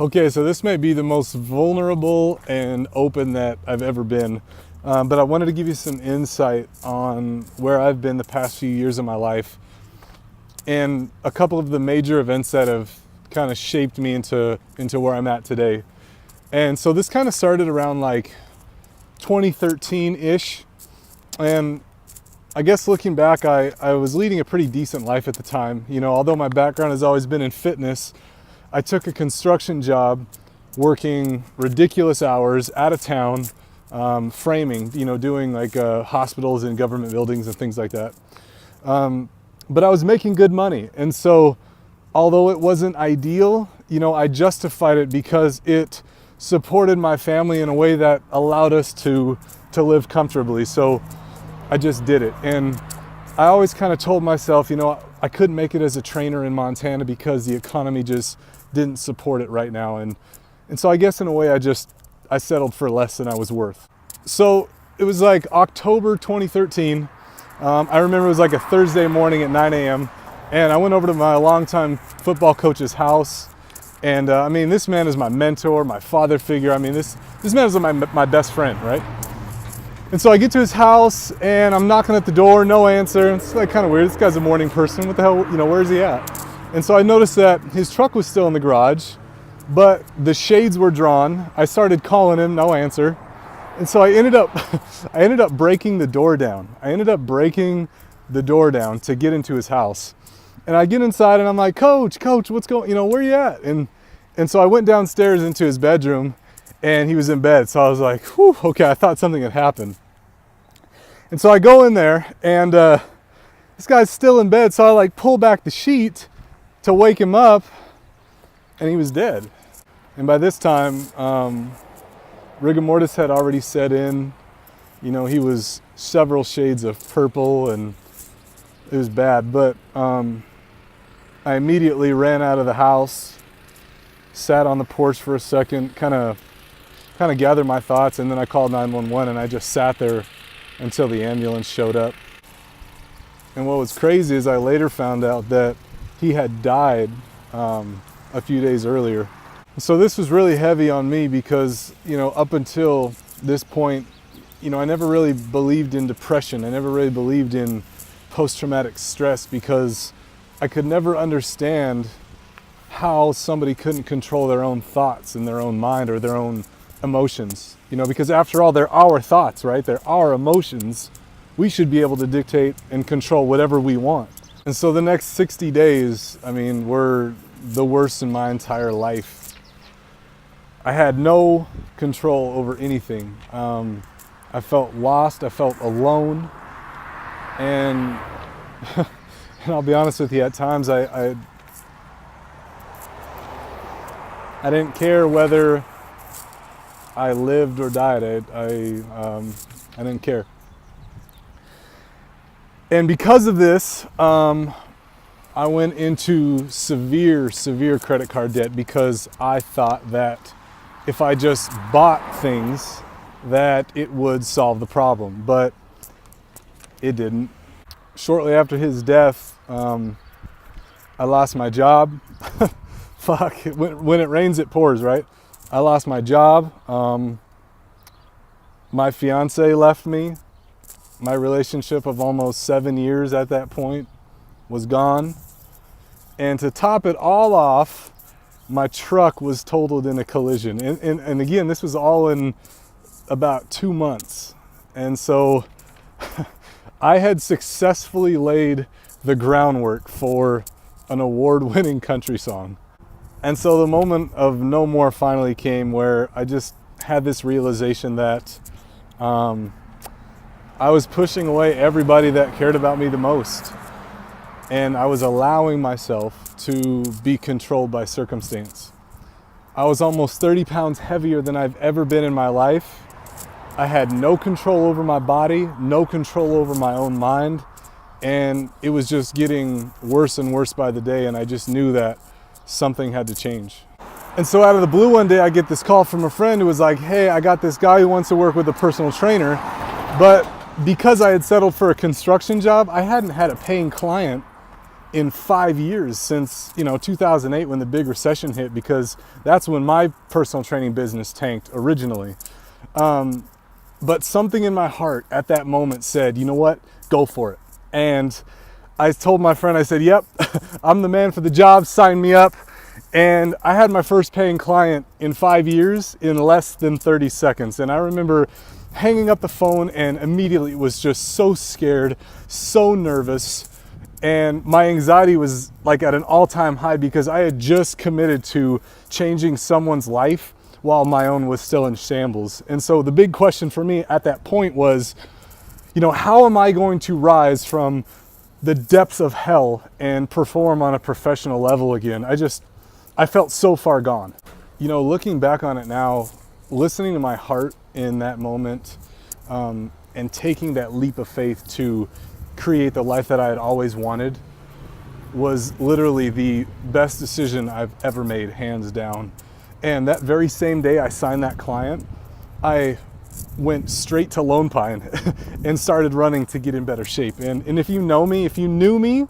Okay, so this may be the most vulnerable and open that I've ever been, but I wanted to give you some insight on where I've been the past few years of my life and a couple of the major events that have kind of shaped me into where I'm at today. And so this kind of started around like 2013-ish, and I guess looking back, I was leading a pretty decent life at the time. You know, although my background has always been in fitness, I took a construction job working ridiculous hours out of town, framing, you know, doing like hospitals and government buildings and things like that. But I was making good money. And so although it wasn't ideal, you know, I justified it because it supported my family in a way that allowed us to live comfortably. So I just did it. And I always kind of told myself, you know, I couldn't make it as a trainer in Montana because the economy just didn't support it right now. And so I guess in a way I settled for less than I was worth. So it was like October 2013. I remember it was like a Thursday morning at 9 a.m. and I went over to my longtime football coach's house. And I mean, this man is my mentor, my father figure. I mean, this man is my best friend, right? And so I get to his house and I'm knocking at the door, no answer. It's like kind of weird. This guy's a morning person. What the hell, you know, where is he at? And so I noticed that his truck was still in the garage, but the shades were drawn. I started calling him, no answer. And so I ended up breaking the door down. I ended up breaking the door down to get into his house. And I get inside and I'm like, Coach, what's going, you know, where you at? And so I went downstairs into his bedroom and he was in bed. So I was like, whew, okay, I thought something had happened. And so I go in there and this guy's still in bed. So I like pull back the sheet to wake him up, and he was dead. And by this time, rigor mortis had already set in. You know, he was several shades of purple, and it was bad. But I immediately ran out of the house, sat on the porch for a second, kind of gathered my thoughts, and then I called 911, and I just sat there until the ambulance showed up. And what was crazy is I later found out that he had died a few days earlier. So this was really heavy on me because, you know, up until this point, you know, I never really believed in depression. I never really believed in post-traumatic stress because I could never understand how somebody couldn't control their own thoughts and their own mind or their own emotions. You know, because after all, they're our thoughts, right? They're our emotions. We should be able to dictate and control whatever we want. And so the next 60 days, I mean, were the worst in my entire life. I had no control over anything. I felt lost, I felt alone. And, and I'll be honest with you, at times I didn't care whether I lived or died. I didn't care. And because of this, I went into severe credit card debt because I thought that if I just bought things that it would solve the problem, but it didn't. Shortly after his death, I lost my job. Fuck, when it rains, it pours, right? I lost my job. My fiance left me. My relationship of almost 7 years at that point was gone. And to top it all off, my truck was totaled in a collision. And again, this was all in about 2 months. And so I had successfully laid the groundwork for an award-winning country song. And so the moment of no more finally came, where I just had this realization that I was pushing away everybody that cared about me the most. And I was allowing myself to be controlled by circumstance. I was almost 30 pounds heavier than I've ever been in my life. I had no control over my body, no control over my own mind. And it was just getting worse and worse by the day. And I just knew that something had to change. And so out of the blue one day, I get this call from a friend who was like, hey, I got this guy who wants to work with a personal trainer. But because I had settled for a construction job, I hadn't had a paying client in 5 years since, 2008 when the big recession hit, because that's when my personal training business tanked originally. But something in my heart at that moment said, you know what, go for it. And I told my friend, I said, yep, I'm the man for the job, sign me up. And I had my first paying client in 5 years in less than 30 seconds. And I remember hanging up the phone and immediately was just so scared, so nervous. And my anxiety was like at an all-time high because I had just committed to changing someone's life while my own was still in shambles. And so the big question for me at that point was, how am I going to rise from the depths of hell and perform on a professional level again? I felt so far gone. Looking back on it now, listening to my heart in that moment, and taking that leap of faith to create the life that I had always wanted was literally the best decision I've ever made, hands down. And that very same day I signed that client, I went straight to Lone Pine and started running to get in better shape. And if you know me, if you knew me,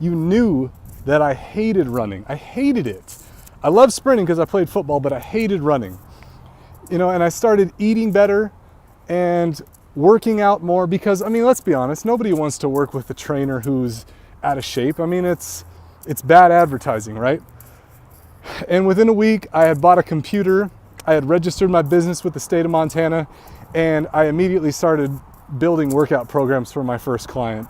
you knew that I hated running. I hated it. I love sprinting because I played football, but I hated running. And I started eating better and working out more because, let's be honest, nobody wants to work with a trainer who's out of shape. It's bad advertising, right? And within a week, I had bought a computer, I had registered my business with the state of Montana, and I immediately started building workout programs for my first client.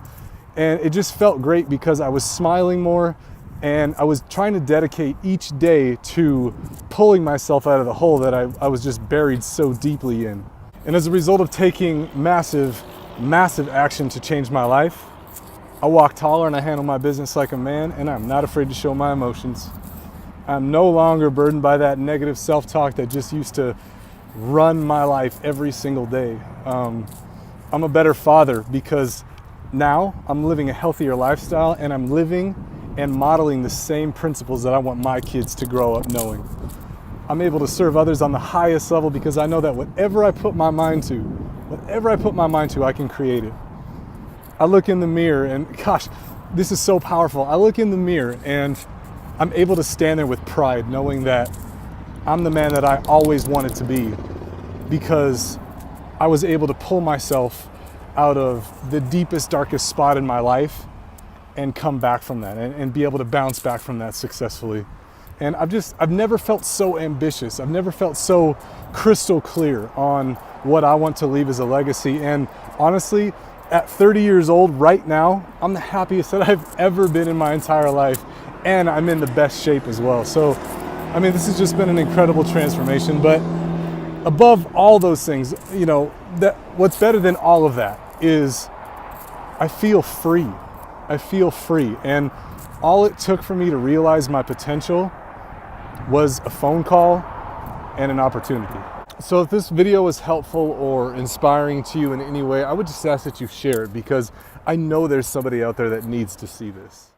And it just felt great because I was smiling more and I was trying to dedicate each day to pulling myself out of the hole that I was just buried so deeply in. And as a result of taking massive, massive action to change my life, I walk taller and I handle my business like a man, and I'm not afraid to show my emotions. I'm no longer burdened by that negative self-talk that just used to run my life every single day. I'm a better father because now I'm living a healthier lifestyle, and I'm living and modeling the same principles that I want my kids to grow up knowing. I'm able to serve others on the highest level because I know that whatever I put my mind to, I can create it. I look in the mirror and gosh, this is so powerful. I look in the mirror and I'm able to stand there with pride, knowing that I'm the man that I always wanted to be, because I was able to pull myself out of the deepest, darkest spot in my life and come back from that and be able to bounce back from that successfully. And I've never felt so ambitious. I've never felt so crystal clear on what I want to leave as a legacy. And honestly, at 30 years old right now, I'm the happiest that I've ever been in my entire life. And I'm in the best shape as well. So, this has just been an incredible transformation. But above all those things, that what's better than all of that is I feel free. I feel free. And all it took for me to realize my potential was a phone call and an opportunity. So if this video was helpful or inspiring to you in any way, I would just ask that you share it, because I know there's somebody out there that needs to see this.